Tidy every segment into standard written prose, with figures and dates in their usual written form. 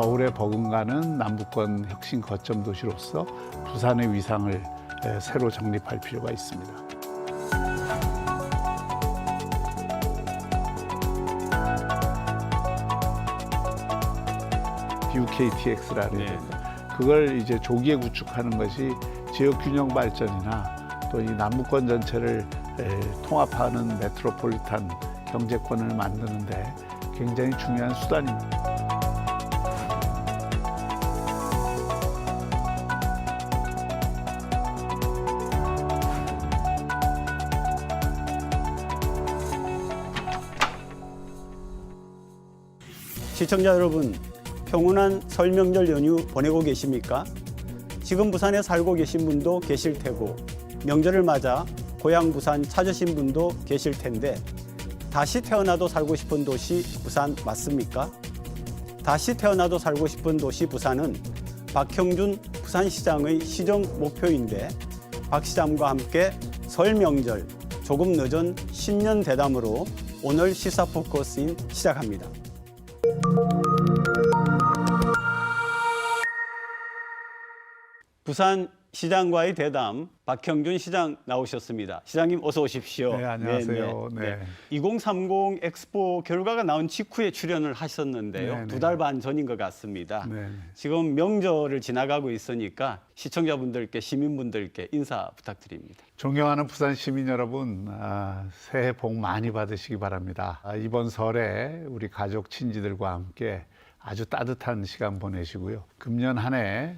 서울에 버금가는 남부권 혁신 거점 도시로서 부산의 위상을 새로 정립할 필요가 있습니다. BUKTX라는 그걸 이제 조기에 구축하는 것이 지역 균형 발전이나 또 이 남부권 전체를 통합하는 메트로폴리탄 경제권을 만드는데 굉장히 중요한 수단입니다. 시청자 여러분, 평온한 설 명절 연휴 보내고 계십니까? 지금 부산에 살고 계신 분도 계실 테고 명절을 맞아 고향 부산 찾으신 분도 계실 텐데 다시 태어나도 살고 싶은 도시 부산 맞습니까? 다시 태어나도 살고 싶은 도시 부산은 박형준 부산시장의 시정 목표인데 박 시장과 함께 설 명절 조금 늦은 신년 대담으로 오늘 시사 포커스인 시작합니다. 부산 시장과의 대담, 박형준 시장 나오셨습니다. 시장님 어서 오십시오. 네, 안녕하세요. 네. 2030 엑스포 결과가 나온 직후에 출연을 하셨는데요. 네, 2달 반 전인 것 같습니다. 네. 지금 명절을 지나가고 있으니까 시청자분들께, 시민분들께 인사 부탁드립니다. 존경하는 부산 시민 여러분, 새해 복 많이 받으시기 바랍니다. 이번 설에 우리 가족, 친지들과 함께 아주 따뜻한 시간 보내시고요. 금년 한 해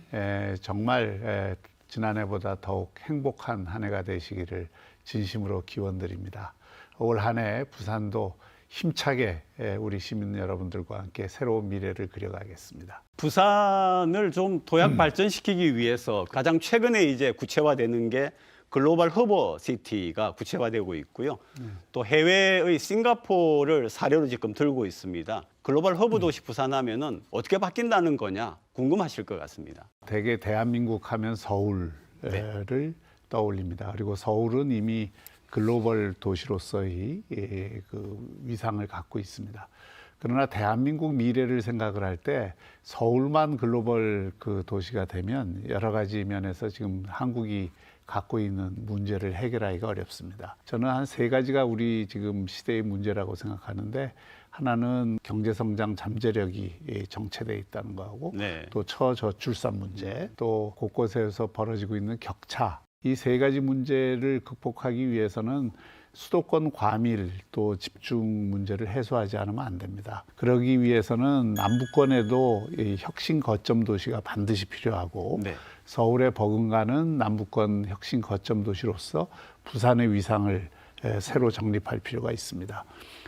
정말 지난해보다 더욱 행복한 한 해가 되시기를 진심으로 기원드립니다. 올 한 해 부산도 힘차게 우리 시민 여러분들과 함께 새로운 미래를 그려가겠습니다. 부산을 좀 도약 발전시키기 위해서 가장 최근에 이제 구체화되는 게 글로벌 허브 시티가 구체화되고 있고요. 또 해외의 싱가포르를 사례로 지금 들고 있습니다. 글로벌 허브 도시 부산하면은 어떻게 바뀐다는 거냐 궁금하실 것 같습니다. 대개 대한민국 하면 서울을 떠올립니다. 그리고 서울은 이미 글로벌 도시로서의 그 위상을 갖고 있습니다. 그러나 대한민국 미래를 생각을 할 때 서울만 글로벌 그 도시가 되면 여러 가지 면에서 지금 한국이 갖고 있는 문제를 해결하기가 어렵습니다. 저는 한 세 가지가 우리 지금 시대의 문제라고 생각하는데, 하나는 경제성장 잠재력이 정체되어 있다는 거하고, 또 처저출산 문제, 또 곳곳에서 벌어지고 있는 격차, 이 세 가지 문제를 극복하기 위해서는 수도권 과밀 또 집중 문제를 해소하지 않으면 안 됩니다. 그러기 위해서는 남부권에도 이 혁신 거점 도시가 반드시 필요하고, 서울에 버금가는 남부권 혁신 거점 도시로서 부산의 위상을 새로 정립할 필요가 있습니다.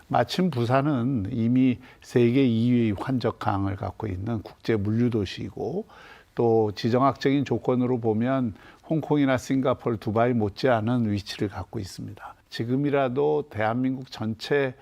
마침 부산은 이미 세계 2위 환적항을 갖고 있는 국제 물류 도시이고, 또 지정학적인 조건으로 보면 홍콩이나 싱가포르, 두바이 못지않은 위치를 갖고 있습니다. 지금이라도 대한민국 전체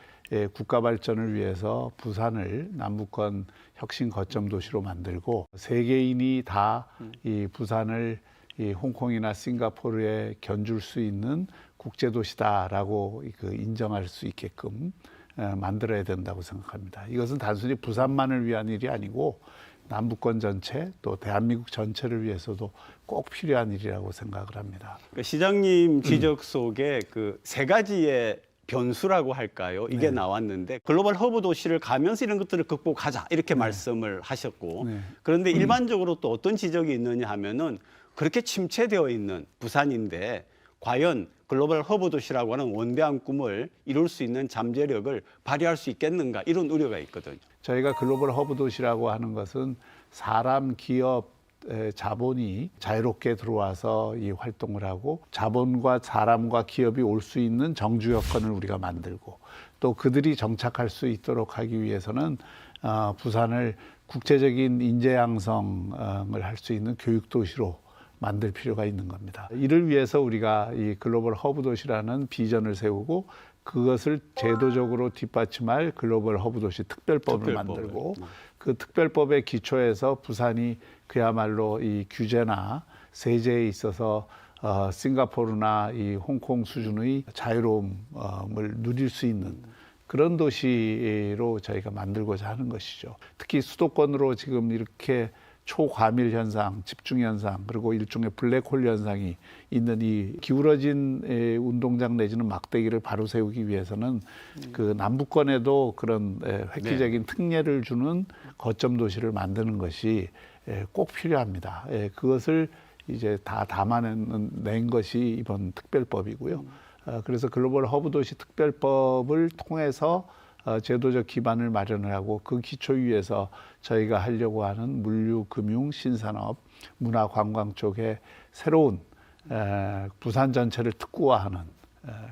국가 발전을 위해서 부산을 남부권 혁신 거점 도시로 만들고, 세계인이 다 이 부산을 이 홍콩이나 싱가포르에 견줄 수 있는 국제 도시다라고 인정할 수 있게끔 만들어야 된다고 생각합니다. 이것은 단순히 부산만을 위한 일이 아니고 남부권 전체 또 대한민국 전체를 위해서도 꼭 필요한 일이라고 생각을 합니다. 시장님 지적 속에 그 세 가지의 변수라고 할까요? 이게 나왔는데 글로벌 허브 도시를 가면서 이런 것들을 극복하자 이렇게 말씀을 하셨고, 그런데 일반적으로 또 어떤 지적이 있느냐 하면은 그렇게 침체되어 있는 부산인데 과연 글로벌 허브 도시라고 하는 원대한 꿈을 이룰 수 있는 잠재력을 발휘할 수 있겠는가, 이런 우려가 있거든요. 저희가 글로벌 허브 도시라고 하는 것은 사람, 기업, 자본이 자유롭게 들어와서 이 활동을 하고, 자본과 사람과 기업이 올 수 있는 정주 여건을 우리가 만들고, 또 그들이 정착할 수 있도록 하기 위해서는 부산을 국제적인 인재 양성을 할 수 있는 교육 도시로 만들 필요가 있는 겁니다. 이를 위해서 우리가 이 글로벌 허브 도시라는 비전을 세우고, 그것을 제도적으로 뒷받침할 글로벌 허브 도시 특별법을 만들고, 그 특별법의 기초에서 부산이 그야말로 이 규제나 세제에 있어서 싱가포르나 이 홍콩 수준의 자유로움을 누릴 수 있는 그런 도시로 저희가 만들고자 하는 것이죠. 특히 수도권으로 지금 이렇게 초과밀 현상, 집중 현상, 그리고 일종의 블랙홀 현상이 있는 이 기울어진 운동장 내지는 막대기를 바로 세우기 위해서는 그 남부권에도 그런 획기적인 특례를 주는 거점 도시를 만드는 것이 꼭 필요합니다. 그것을 이제 다 담아낸 것이 이번 특별법이고요. 그래서 글로벌 허브 도시 특별법을 통해서 제도적 기반을 마련을 하고 그 기초 위에서 저희가 하려고 하는 물류, 금융, 신산업, 문화, 관광 쪽에 새로운 부산 전체를 특구화하는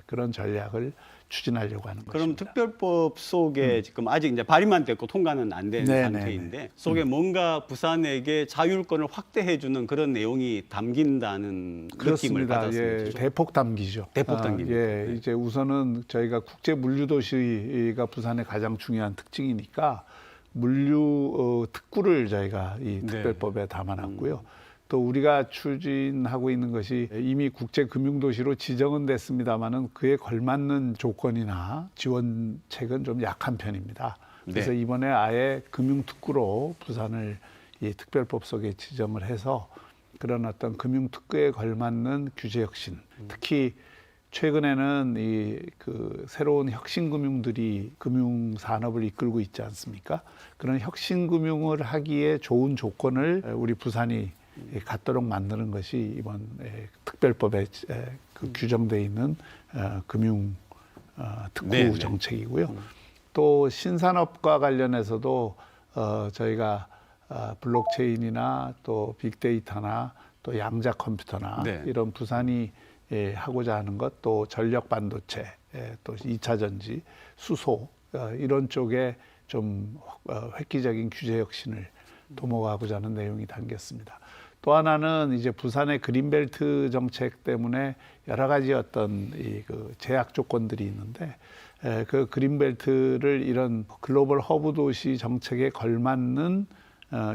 그런 전략을 추진하려고 하는 그럼 것입니다. 특별법 속에 지금 아직 이제 발의만 됐고 통과는 안 된 네네네. 상태인데 속에 뭔가 부산에게 자율권을 확대해주는 그런 내용이 담긴다는 느낌을 그렇습니다. 받았습니다. 예, 대폭 담기죠. 대폭 담깁니다. 예, 네. 이제 우선은 저희가 국제 물류 도시가 부산의 가장 중요한 특징이니까 물류 특구를 저희가 이 네. 특별법에 담아놨고요. 또 우리가 추진하고 있는 것이 이미 국제 금융 도시로 지정은 됐습니다만은 그에 걸맞는 조건이나 지원책은 좀 약한 편입니다. 그래서 네. 이번에 아예 금융 특구로 부산을 이 특별법 속에 지정을 해서 그런 어떤 금융 특구에 걸맞는 규제 혁신, 특히 최근에는 이 그 새로운 혁신 금융들이 금융 산업을 이끌고 있지 않습니까? 그런 혁신 금융을 하기에 좋은 조건을 우리 부산이 갖도록 만드는 것이 이번 특별법에 그 규정돼 있는 금융 특구 네, 정책이고요. 또 신산업과 관련해서도 저희가 블록체인이나 또 빅데이터나 또 양자 컴퓨터나 네. 이런 부산이 하고자 하는 것, 또 전력 반도체, 또 2차 전지, 수소 이런 쪽에 좀 획기적인 규제 혁신을 도모하고자 하는 내용이 담겼습니다. 또 하나는 이제 부산의 그린벨트 정책 때문에 여러 가지 어떤 그 제약 조건들이 있는데 그 그린벨트를 이런 글로벌 허브 도시 정책에 걸맞는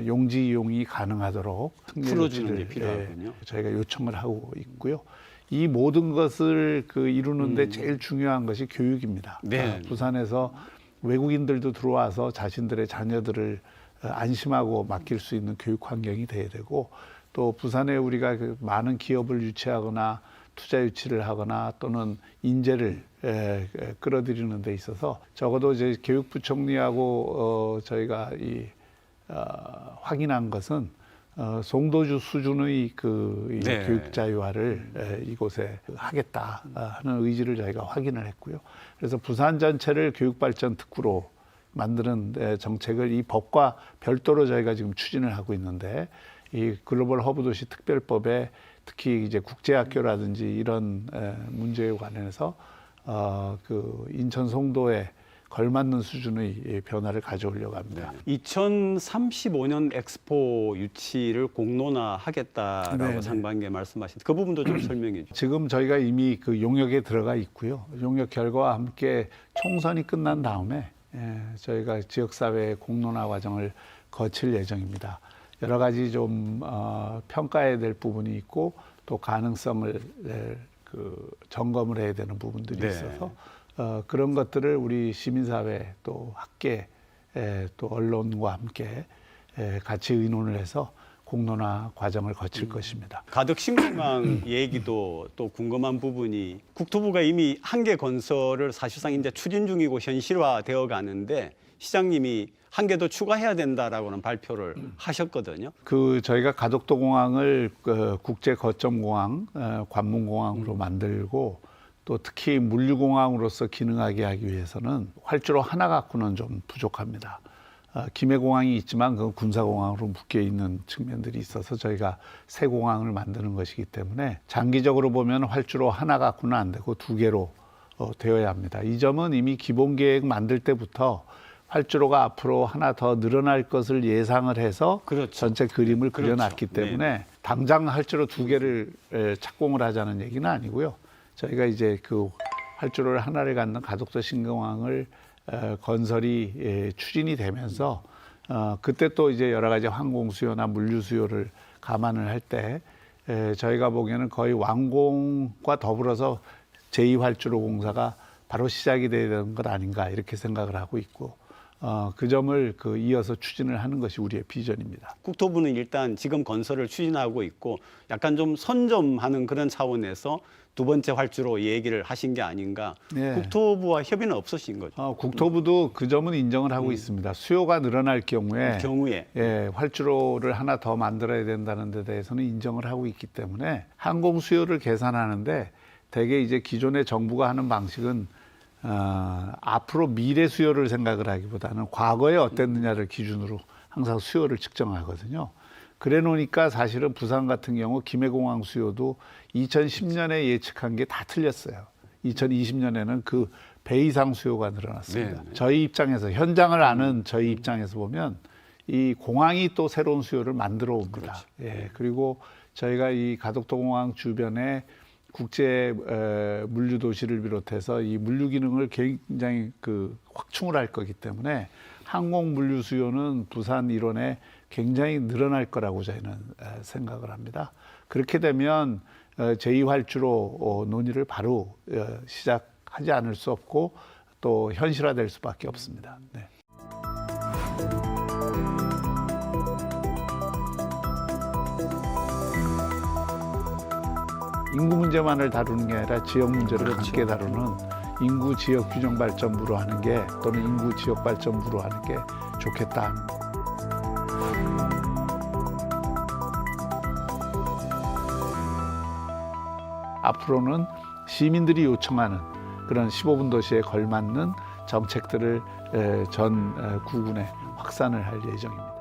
용지 이용이 가능하도록 풀어주는 게 필요하군요. 저희가 요청을 하고 있고요. 이 모든 것을 그 이루는데 제일 중요한 것이 교육입니다. 네. 부산에서 외국인들도 들어와서 자신들의 자녀들을 안심하고 맡길 수 있는 교육 환경이 돼야 되고, 또 부산에 우리가 그 많은 기업을 유치하거나 투자 유치를 하거나 또는 인재를 끌어들이는 데 있어서 적어도 이제 교육부총리하고 저희가 확인한 것은 송도주 수준의 이 네. 교육 자유화를 이곳에 하겠다 하는 의지를 저희가 확인을 했고요. 그래서 부산 전체를 교육 발전 특구로 만드는 정책을 이 법과 별도로 저희가 지금 추진을 하고 있는데, 이 글로벌 허브 도시 특별법에 특히 이제 국제학교라든지 이런 문제에 관해서 그 인천 송도에 걸맞는 수준의 변화를 가져오려고 합니다. 2035년 엑스포 유치를 공론화하겠다라고 네네. 상반기에 말씀하신 그 부분도 좀 설명해 주시죠. 지금 저희가 이미 그 용역에 들어가 있고요. 용역 결과와 함께 총선이 끝난 다음에 저희가 지역사회 공론화 과정을 거칠 예정입니다. 여러 가지 좀 평가해야 될 부분이 있고 또 가능성을 그 점검을 해야 되는 부분들이 네. 있어서 그런 것들을 우리 시민사회 또 학계 또 언론과 함께 같이 의논을 해서 공론화 과정을 거칠 것입니다. 가덕 신공항 얘기도 또 궁금한 부분이 국토부가 이미 한계 건설을 사실상 이제 추진 중이고 현실화되어 가는데 시장님이 한 개 더 추가해야 된다라고는 발표를 하셨거든요. 그 저희가 가덕도 공항을 국제 거점 공항, 관문 공항으로 만들고 또 특히 물류 공항으로서 기능하게 하기 위해서는 활주로 하나 갖고는 좀 부족합니다. 김해 공항이 있지만 그 군사 공항으로 묶여 있는 측면들이 있어서 저희가 새 공항을 만드는 것이기 때문에 장기적으로 보면 활주로 하나 갖고는 안 되고 두 개로 되어야 합니다. 이 점은 이미 기본 계획 만들 때부터 활주로가 앞으로 하나 더 늘어날 것을 예상을 해서 그렇죠. 전체 그림을 그렇죠. 그려놨기 때문에 당장 활주로 두 개를 착공을 하자는 얘기는 아니고요. 저희가 이제 그 활주로를 하나를 갖는 가덕도 신공항을 건설이 추진이 되면서 그때 또 이제 여러 가지 항공 수요나 물류 수요를 감안을 할 때 저희가 보기에는 거의 완공과 더불어서 제2활주로 공사가 바로 시작이 돼야 되는 것 아닌가 이렇게 생각을 하고 있고 그 점을 이어서 추진을 하는 것이 우리의 비전입니다. 국토부는 일단 지금 건설을 추진하고 있고 약간 좀 선점하는 그런 차원에서 두 번째 활주로 얘기를 하신 게 아닌가. 네. 국토부와 협의는 없으신 거죠. 국토부도 그 점은 인정을 하고 있습니다. 수요가 늘어날 경우에 활주로를 하나 더 만들어야 된다는 데 대해서는 인정을 하고 있기 때문에 항공 수요를 계산하는데 대개 이제 기존의 정부가 하는 방식은 앞으로 미래 수요를 생각을 하기보다는 과거에 어땠느냐를 기준으로 항상 수요를 측정하거든요. 그래 놓으니까 사실은 부산 같은 경우 김해공항 수요도 2010년에 예측한 게 다 틀렸어요. 2020년에는 그 배 이상 수요가 늘어났습니다. 네. 저희 입장에서 현장을 아는 저희 입장에서 보면 이 공항이 또 새로운 수요를 만들어 옵니다. 그렇죠. 예, 그리고 저희가 이 가덕도 공항 주변에 국제 물류 도시를 비롯해서 이 물류 기능을 굉장히 확충을 할 거기 때문에 항공 물류 수요는 부산 일원에 굉장히 늘어날 거라고 저희는 생각을 합니다. 그렇게 되면 제2활주로 논의를 바로 시작하지 않을 수 없고 또 현실화될 수밖에 없습니다. 네. 인구 문제만을 다루는 게 아니라 지역 문제를 함께 다루는 인구 지역 균형 발전부로 하는 게 또는 인구 지역 발전부로 하는 게 좋겠다. 앞으로는 시민들이 요청하는 그런 15분 도시에 걸맞는 정책들을 전 구군에 확산을 할 예정입니다.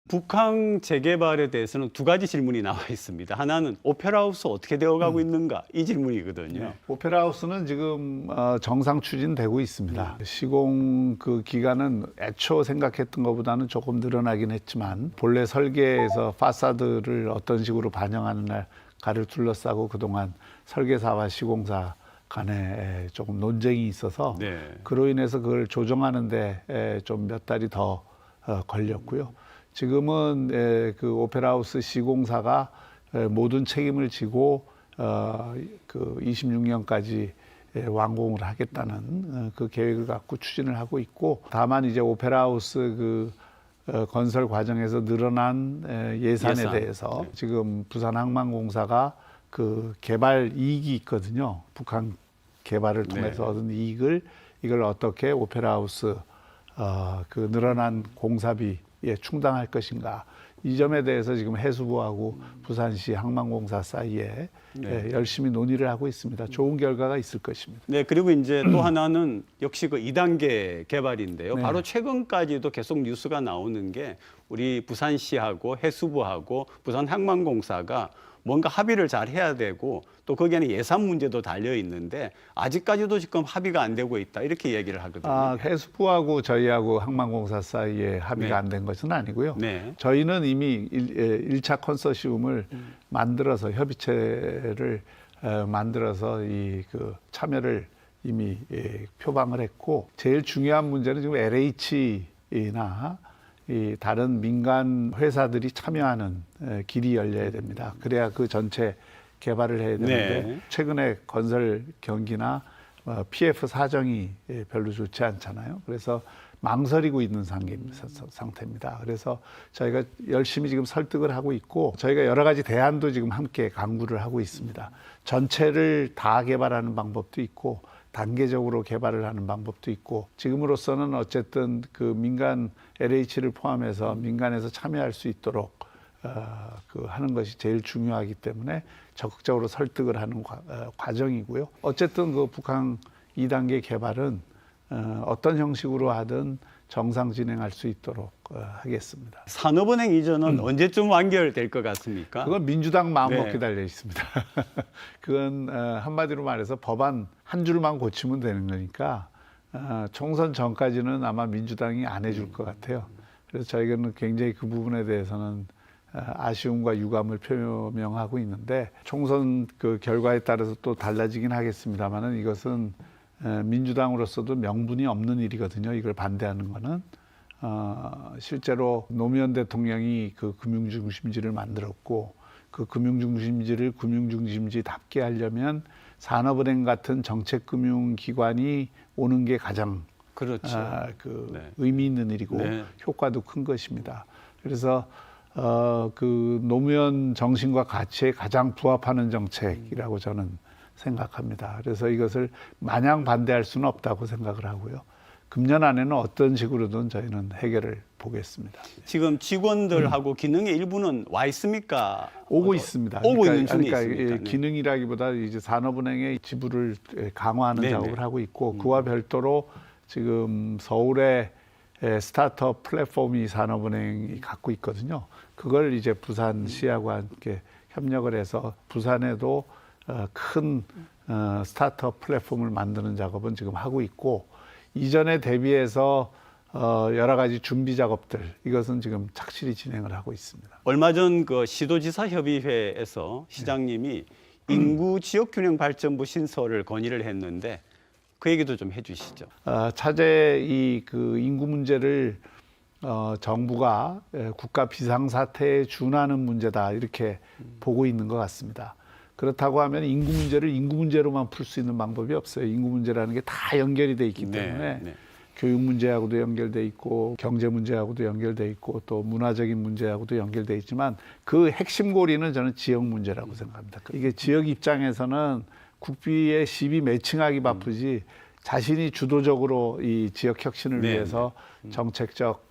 북항 재개발에 대해서는 두 가지 질문이 나와 있습니다. 하나는 오페라하우스 어떻게 되어가고 있는가 이 질문이거든요. 네. 오페라하우스는 지금 정상 추진되고 있습니다. 시공 기간은 애초 생각했던 것보다는 조금 늘어나긴 했지만 본래 설계에서 파사드를 어떤 식으로 반영하는 날가를 둘러싸고 그동안 설계사와 시공사 간에 조금 논쟁이 있어서 그로 인해서 그걸 조정하는데 좀 몇 달이 더 걸렸고요. 지금은 그 오페라하우스 시공사가 모든 책임을 지고 26년까지 완공을 하겠다는 그 계획을 갖고 추진을 하고 있고, 다만 이제 오페라하우스 건설 과정에서 늘어난 예산에 대해서 지금 부산항만공사가 그 개발 이익이 있거든요. 북한 개발을 통해서 얻은 이익을 이걸 어떻게 오페라하우스 그 늘어난 공사비 충당할 것인가, 이 점에 대해서 지금 해수부하고 부산시 항만공사 사이에 열심히 논의를 하고 있습니다. 좋은 결과가 있을 것입니다. 네, 그리고 이제 또 하나는 역시 그 2단계 개발인데요. 바로 최근까지도 계속 뉴스가 나오는 게 우리 부산시하고 해수부하고 부산항만공사가 뭔가 합의를 잘 해야 되고 또 거기에는 예산 문제도 달려 있는데 아직까지도 지금 합의가 안 되고 있다, 이렇게 얘기를 하거든요. 해수부하고 저희하고 항만공사 사이에 합의가 안 된 것은 아니고요. 저희는 이미 1차 컨소시움을 만들어서 협의체를 만들어서 참여를 이미 표방을 했고, 제일 중요한 문제는 지금 LH나 이 다른 민간 회사들이 참여하는 길이 열려야 됩니다. 그래야 그 전체 개발을 해야 되는데 최근에 건설 경기나 PF 사정이 별로 좋지 않잖아요. 그래서 망설이고 있는 상태입니다. 그래서 저희가 열심히 지금 설득을 하고 있고, 저희가 여러 가지 대안도 지금 함께 강구를 하고 있습니다. 전체를 다 개발하는 방법도 있고 단계적으로 개발을 하는 방법도 있고, 지금으로서는 어쨌든 그 민간 LH를 포함해서 민간에서 참여할 수 있도록 하는 것이 제일 중요하기 때문에 적극적으로 설득을 하는 과정이고요. 어쨌든 그 북한 2단계 개발은 어떤 형식으로 하든 정상 진행할 수 있도록 하겠습니다. 산업은행 이전은 언제쯤 완결될 것 같습니까? 그건 민주당 마음먹기 달려 있습니다. 그건 한마디로 말해서 법안 한 줄만 고치면 되는 거니까 총선 전까지는 아마 민주당이 안 해줄 것 같아요. 그래서 저희는 굉장히 그 부분에 대해서는 아쉬움과 유감을 표명하고 있는데, 총선 그 결과에 따라서 또 달라지긴 하겠습니다만은 이것은 민주당으로서도 명분이 없는 일이거든요. 이걸 반대하는 거는. 실제로 노무현 대통령이 그 금융중심지를 만들었고 그 금융중심지를 금융중심지답게 하려면 산업은행 같은 정책금융기관이 오는 게 가장 그렇죠. 네. 의미 있는 일이고 네. 효과도 큰 것입니다. 그래서 그 노무현 정신과 가치에 가장 부합하는 정책이라고 저는 생각합니다. 그래서 이것을 마냥 반대할 수는 없다고 생각을 하고요. 금년 안에는 어떤 식으로든 저희는 해결을 보겠습니다. 지금 직원들하고 기능의 일부는 와 있습니까? 오고 있습니다. 오고 있는 중에 그러니까 있습니까? 네. 기능이라기보다 이제 산업은행의 지분을 강화하는 네네. 작업을 하고 있고 그와 별도로 지금 서울에 스타트업 플랫폼이 산업은행이 갖고 있거든요. 그걸 이제 부산시하고 함께 협력을 해서 부산에도 큰 스타트업 플랫폼을 만드는 작업은 지금 하고 있고 이전에 대비해서 여러 가지 준비 작업들 이것은 지금 착실히 진행을 하고 있습니다. 얼마 전 그 시도지사 협의회에서 시장님이 인구 지역균형 발전부 신설을 건의를 했는데 그 얘기도 좀 해주시죠. 차제 그 인구 문제를 정부가 국가 비상사태에 준하는 문제다 이렇게 보고 있는 것 같습니다. 그렇다고 하면 인구 문제를 인구 문제로만 풀 수 있는 방법이 없어요. 인구 문제라는 게 다 연결이 돼 있기 때문에 네. 교육 문제하고도 연결돼 있고 경제 문제하고도 연결돼 있고 또 문화적인 문제하고도 연결돼 있지만 그 핵심 고리는 저는 지역 문제라고 생각합니다. 이게 지역 입장에서는 국비의 시비 매칭하기 바쁘지 자신이 주도적으로 이 지역 혁신을 네. 위해서 정책적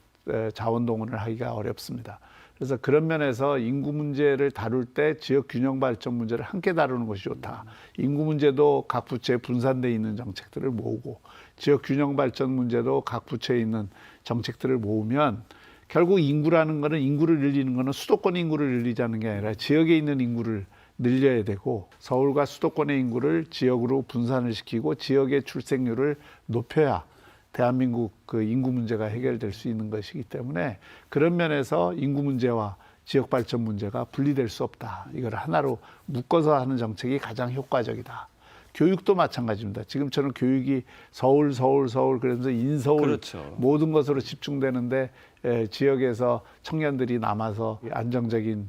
자원 동원을 하기가 어렵습니다. 그래서 그런 면에서 인구 문제를 다룰 때 지역 균형 발전 문제를 함께 다루는 것이 좋다. 인구 문제도 각 부처에 분산돼 있는 정책들을 모으고 지역 균형 발전 문제도 각 부처에 있는 정책들을 모으면 결국 인구라는 거는 인구를 늘리는 거는 수도권 인구를 늘리자는 게 아니라 지역에 있는 인구를 늘려야 되고 서울과 수도권의 인구를 지역으로 분산을 시키고 지역의 출생률을 높여야 대한민국 그 인구 문제가 해결될 수 있는 것이기 때문에 그런 면에서 인구 문제와 지역 발전 문제가 분리될 수 없다. 이걸 하나로 묶어서 하는 정책이 가장 효과적이다. 교육도 마찬가지입니다. 지금처럼 교육이 서울 그러면서 인서울 그렇죠. 모든 것으로 집중되는데 지역에서 청년들이 남아서 안정적인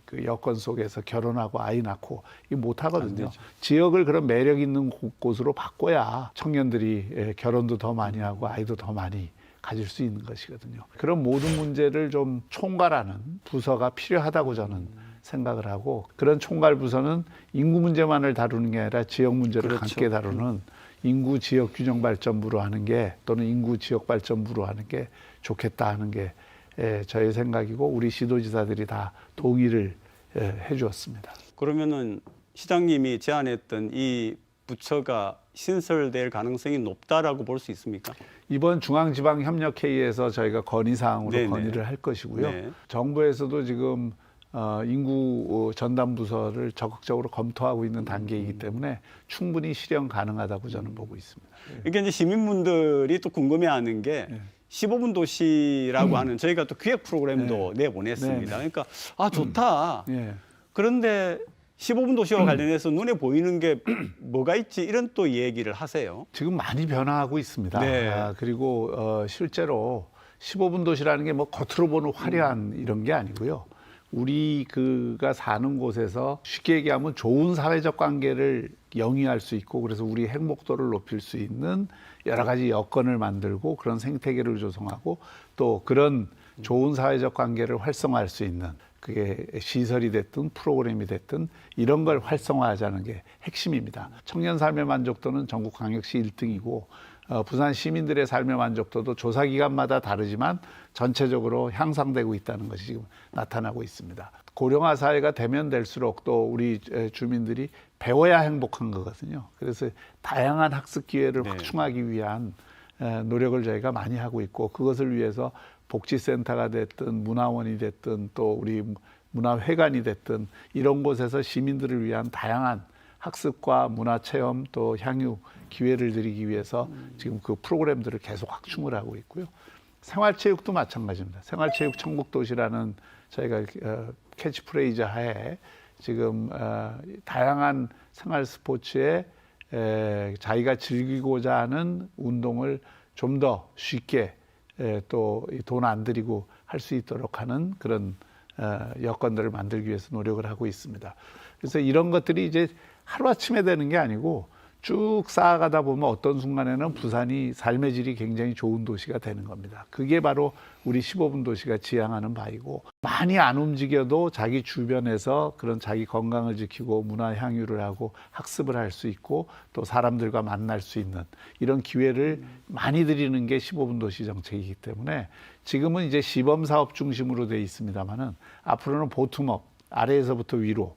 그 여건 속에서 결혼하고 아이 낳고 이거 못 하거든요. 지역을 그런 매력 있는 곳으로 바꿔야 청년들이 결혼도 더 많이 하고 아이도 더 많이 가질 수 있는 것이거든요. 그런 모든 문제를 좀 총괄하는 부서가 필요하다고 저는 생각을 하고 그런 총괄 부서는 인구 문제만을 다루는 게 아니라 지역 문제를 그렇죠. 함께 다루는 인구 지역 균형 발전부로 하는 게 또는 인구 지역 발전부로 하는 게 좋겠다 하는 게 저의 생각이고 우리 시도지사들이 다 동의를 해주었습니다. 그러면은 시장님이 제안했던 이 부처가 신설될 가능성이 높다라고 볼 수 있습니까? 이번 중앙지방협력회의에서 저희가 건의사항으로 네네. 건의를 할 것이고요. 네. 정부에서도 지금 인구 전담 부서를 적극적으로 검토하고 있는 단계이기 때문에 충분히 실현 가능하다고 저는 보고 있습니다. 이게 이제 시민분들이 또 궁금해하는 게 15분 도시라고 하는 저희가 또 기획 프로그램도 내보냈습니다. 그러니까 좋다. 예. 그런데 15분 도시와 관련해서 눈에 보이는 게 뭐가 있지 이런 또 얘기를 하세요. 지금 많이 변화하고 있습니다. 네. 그리고 실제로 15분 도시라는 게 뭐 겉으로 보는 화려한 이런 게 아니고요. 우리 그가 사는 곳에서 쉽게 얘기하면 좋은 사회적 관계를 영위할 수 있고 그래서 우리 행복도를 높일 수 있는 여러 가지 여건을 만들고 그런 생태계를 조성하고 또 그런 좋은 사회적 관계를 활성화할 수 있는 그게 시설이 됐든 프로그램이 됐든 이런 걸 활성화하자는 게 핵심입니다. 청년 삶의 만족도는 전국 광역시 1등이고 부산 시민들의 삶의 만족도도 조사 기간마다 다르지만 전체적으로 향상되고 있다는 것이 지금 나타나고 있습니다. 고령화 사회가 되면 될수록 또 우리 주민들이 배워야 행복한 거거든요. 그래서 다양한 학습 기회를 네. 확충하기 위한 노력을 저희가 많이 하고 있고 그것을 위해서 복지센터가 됐든 문화원이 됐든 또 우리 문화회관이 됐든 이런 곳에서 시민들을 위한 다양한 학습과 문화체험 또 향유 기회를 드리기 위해서 지금 그 프로그램들을 계속 확충을 하고 있고요. 생활체육도 마찬가지입니다. 생활체육 천국도시라는 저희가 캐치프레이즈 하에 지금 다양한 생활 스포츠에 자기가 즐기고자 하는 운동을 좀 더 쉽게 또 돈 안 들이고 할 수 있도록 하는 그런 여건들을 만들기 위해서 노력을 하고 있습니다. 그래서 이런 것들이 이제 하루아침에 되는 게 아니고 쭉 쌓아가다 보면 어떤 순간에는 부산이 삶의 질이 굉장히 좋은 도시가 되는 겁니다. 그게 바로 우리 15분 도시가 지향하는 바이고, 많이 안 움직여도 자기 주변에서 그런 자기 건강을 지키고 문화 향유를 하고 학습을 할 수 있고 또 사람들과 만날 수 있는 이런 기회를 많이 드리는 게 15분 도시 정책이기 때문에 지금은 이제 시범 사업 중심으로 돼 있습니다만은 앞으로는 보텀업, 아래에서부터 위로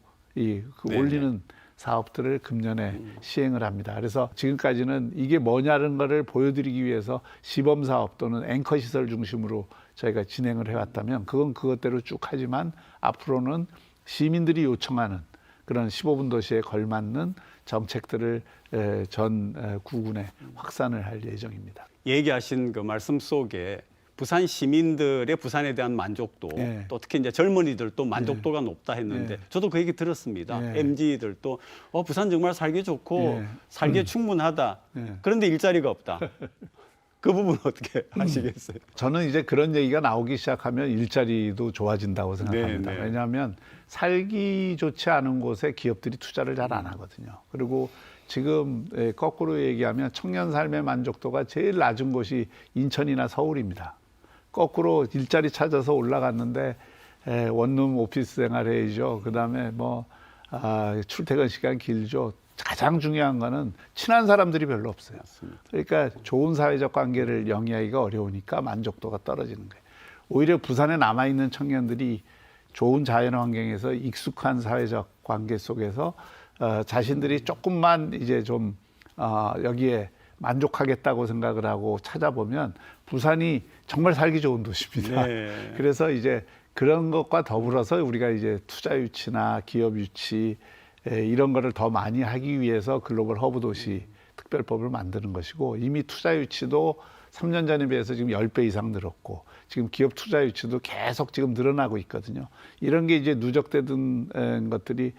올리는 사업들을 금년에 시행을 합니다. 그래서 지금까지는 이게 뭐냐는 거를 보여드리기 위해서 시범 사업 또는 앵커 시설 중심으로 저희가 진행을 해왔다면 그건 그것대로 쭉 하지만 앞으로는 시민들이 요청하는 그런 15분 도시에 걸맞는 정책들을 전 구군에 확산을 할 예정입니다. 얘기하신 그 말씀 속에 부산 시민들의 부산에 대한 만족도, 네. 또 특히 이제 젊은이들도 만족도가 높다 했는데 네. 저도 그 얘기 들었습니다. 네. MZ들도 부산 정말 살기 좋고 네. 살기에 충분하다. 네. 그런데 일자리가 없다. 그 부분 어떻게 하시겠어요? 저는 이제 그런 얘기가 나오기 시작하면 일자리도 좋아진다고 생각합니다. 네, 네. 왜냐하면 살기 좋지 않은 곳에 기업들이 투자를 잘 안 하거든요. 그리고 지금 거꾸로 얘기하면 청년 삶의 만족도가 제일 낮은 곳이 인천이나 서울입니다. 거꾸로 일자리 찾아서 올라갔는데 원룸 오피스 생활해야죠. 그다음에 출퇴근 시간 길죠. 가장 중요한 거는 친한 사람들이 별로 없어요. 맞습니다. 그러니까 좋은 사회적 관계를 영위하기가 어려우니까 만족도가 떨어지는 거예요. 오히려 부산에 남아있는 청년들이 좋은 자연 환경에서 익숙한 사회적 관계 속에서 자신들이 조금만 이제 좀 여기에 만족하겠다고 생각을 하고 찾아보면 부산이 정말 살기 좋은 도시입니다. 네. 그래서 이제 그런 것과 더불어서 우리가 이제 투자 유치나 기업 유치 이런 거를 더 많이 하기 위해서 글로벌 허브 도시 특별법을 만드는 것이고, 이미 투자 유치도 3년 전에 비해서 지금 10배 이상 늘었고 지금 기업 투자 유치도 계속 지금 늘어나고 있거든요. 이런 게 이제 누적되던 것들이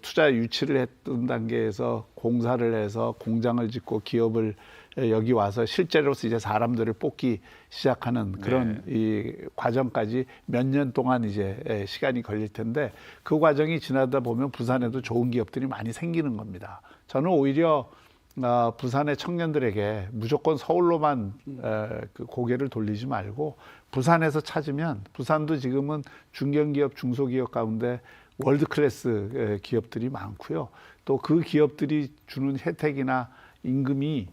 투자 유치를 했던 단계에서 공사를 해서 공장을 짓고 기업을 여기 와서 실제로서 이제 사람들을 뽑기 시작하는 그런 이 과정까지 몇 년 동안 이제 시간이 걸릴 텐데, 그 과정이 지나다 보면 부산에도 좋은 기업들이 많이 생기는 겁니다. 저는 오히려 부산의 청년들에게 무조건 서울로만 그 고개를 돌리지 말고 부산에서 찾으면, 부산도 지금은 중견기업, 중소기업 가운데 월드 클래스 기업들이 많고요. 또 그 기업들이 주는 혜택이나 임금이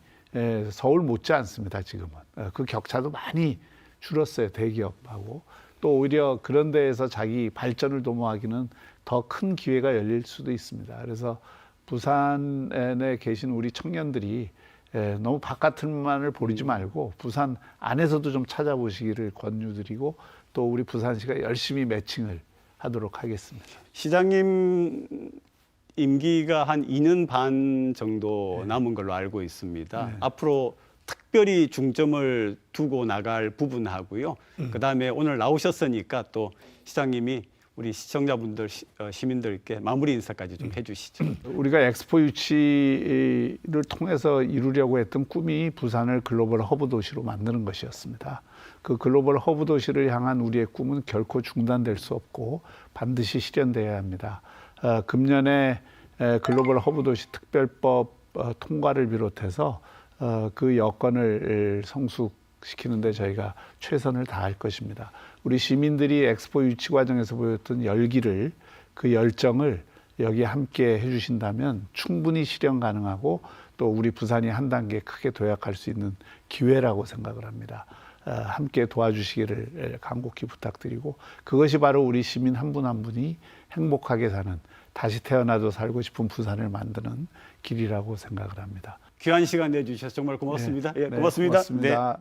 서울 못지 않습니다. 지금은 그 격차도 많이 줄었어요. 대기업하고. 또 오히려 그런 데에서 자기 발전을 도모하기는 더 큰 기회가 열릴 수도 있습니다. 그래서 부산에 계신 우리 청년들이 너무 바깥을만을 보리지 말고 부산 안에서도 좀 찾아보시기를 권유드리고, 또 우리 부산시가 열심히 매칭을 하도록 하겠습니다. 시장님 임기가 한 2년 반 정도 남은 걸로 알고 있습니다. 네. 앞으로 특별히 중점을 두고 나갈 부분하고요. 그다음에 오늘 나오셨으니까 또 시장님이 우리 시청자분들, 시민들께 마무리 인사까지 좀 해주시죠. 우리가 엑스포 유치를 통해서 이루려고 했던 꿈이 부산을 글로벌 허브 도시로 만드는 것이었습니다. 그 글로벌 허브 도시를 향한 우리의 꿈은 결코 중단될 수 없고 반드시 실현돼야 합니다. 금년에 글로벌 허브 도시 특별법 통과를 비롯해서 그 여건을 성숙시키는데 저희가 최선을 다할 것입니다. 우리 시민들이 엑스포 유치 과정에서 보였던 열기를, 그 열정을 여기 함께 해주신다면 충분히 실현 가능하고 또 우리 부산이 한 단계 크게 도약할 수 있는 기회라고 생각을 합니다. 함께 도와주시기를 간곡히 부탁드리고, 그것이 바로 우리 시민 한 분 한 분이 행복하게 사는, 다시 태어나도 살고 싶은 부산을 만드는 길이라고 생각을 합니다. 귀한 시간 내주셔서 정말 고맙습니다. 네, 고맙습니다. 고맙습니다.